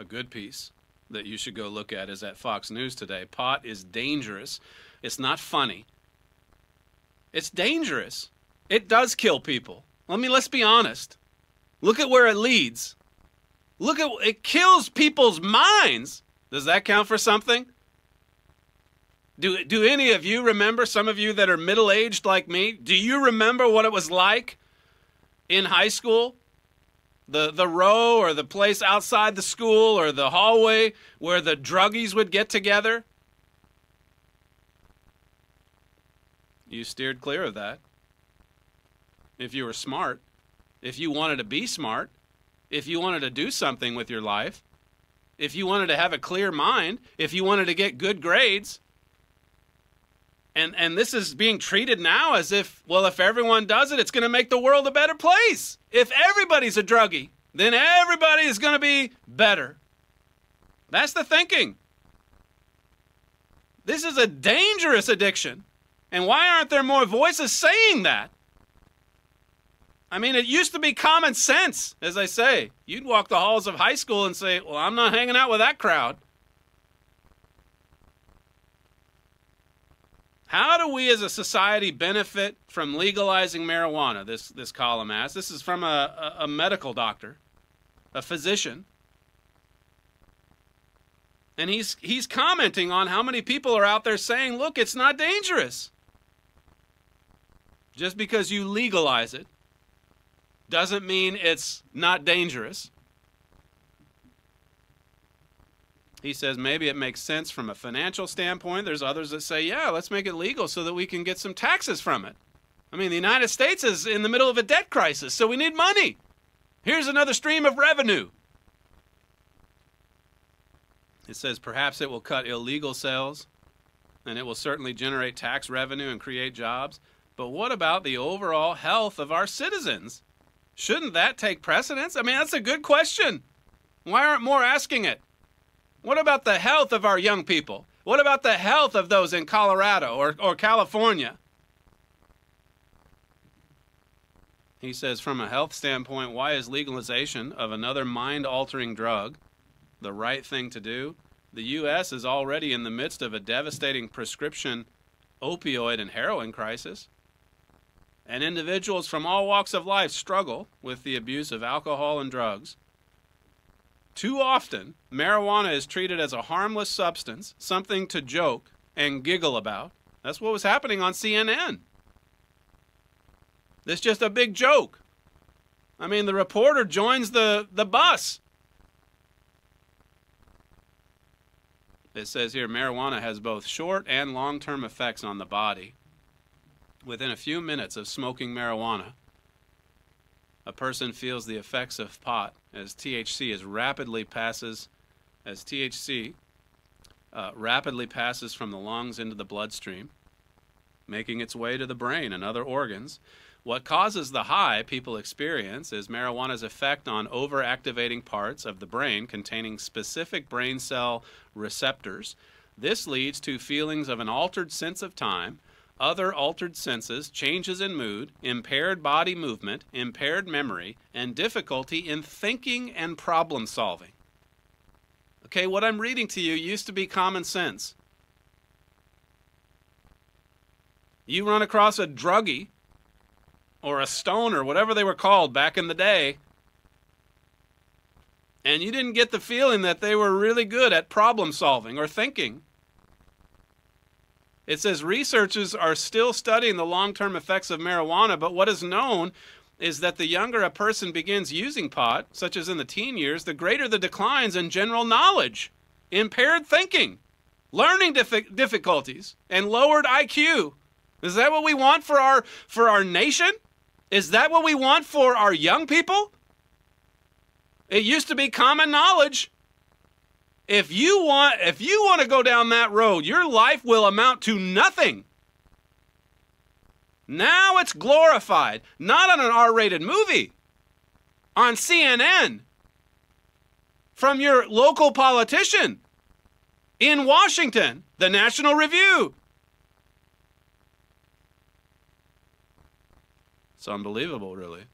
a good piece that you should go look at is at Fox News today. Pot is dangerous. It's not funny. It's dangerous. It does kill people. Let's be honest. Look at where it leads. It kills people's minds. Does that count for something? Do any of you remember, some of you that are middle-aged like me, do you remember what it was like in high school? The row or the place outside the school or the hallway where the druggies would get together? You steered clear of that. If you were smart, if you wanted to be smart, if you wanted to do something with your life, if you wanted to have a clear mind, if you wanted to get good grades. And this is being treated now as if, well, if everyone does it, it's going to make the world a better place. If everybody's a druggie, then everybody is going to be better. That's the thinking. This is a dangerous addiction. And why aren't there more voices saying that? I mean, it used to be common sense, as I say. You'd walk the halls of high school and say, well, I'm not hanging out with that crowd. How do we as a society benefit from legalizing marijuana, this column asks. This is from a medical doctor, a physician. And he's commenting on how many people are out there saying, look, it's not dangerous. Just because you legalize it doesn't mean it's not dangerous. He says maybe it makes sense from a financial standpoint. There's others that say, yeah, let's make it legal so that we can get some taxes from it. I mean, the United States is in the middle of a debt crisis, so we need money. Here's another stream of revenue. It says perhaps it will cut illegal sales, and it will certainly generate tax revenue and create jobs. But what about the overall health of our citizens? Shouldn't that take precedence? I mean, that's a good question. Why aren't more asking it? What about the health of our young people? What about the health of those in Colorado or California? He says, from a health standpoint, why is legalization of another mind-altering drug the right thing to do? The U.S. is already in the midst of a devastating prescription opioid and heroin crisis. And individuals from all walks of life struggle with the abuse of alcohol and drugs. Too often, marijuana is treated as a harmless substance, something to joke and giggle about. That's what was happening on CNN. It's just a big joke. I mean, the reporter joins the bus. It says here, marijuana has both short and long-term effects on the body. Within a few minutes of smoking marijuana, a person feels the effects of pot as THC rapidly passes from the lungs into the bloodstream, making its way to the brain and other organs. What causes the high people experience is marijuana's effect on overactivating parts of the brain containing specific brain cell receptors. This leads to feelings of an altered sense of time, other altered senses, changes in mood, impaired body movement, impaired memory, and difficulty in thinking and problem solving. Okay, what I'm reading to you used to be common sense. You run across a druggie or a stoner, whatever they were called back in the day, and you didn't get the feeling that they were really good at problem solving or thinking. It says researchers are still studying the long-term effects of marijuana, but what is known is that the younger a person begins using pot, such as in the teen years, the greater the declines in general knowledge, impaired thinking, learning difficulties, and lowered IQ. Is that what we want for our nation? Is that what we want for our young people? It used to be common knowledge. If you want to go down that road, your life will amount to nothing. Now it's glorified, not on an R-rated movie, on CNN, from your local politician in Washington, the National Review. It's unbelievable, really.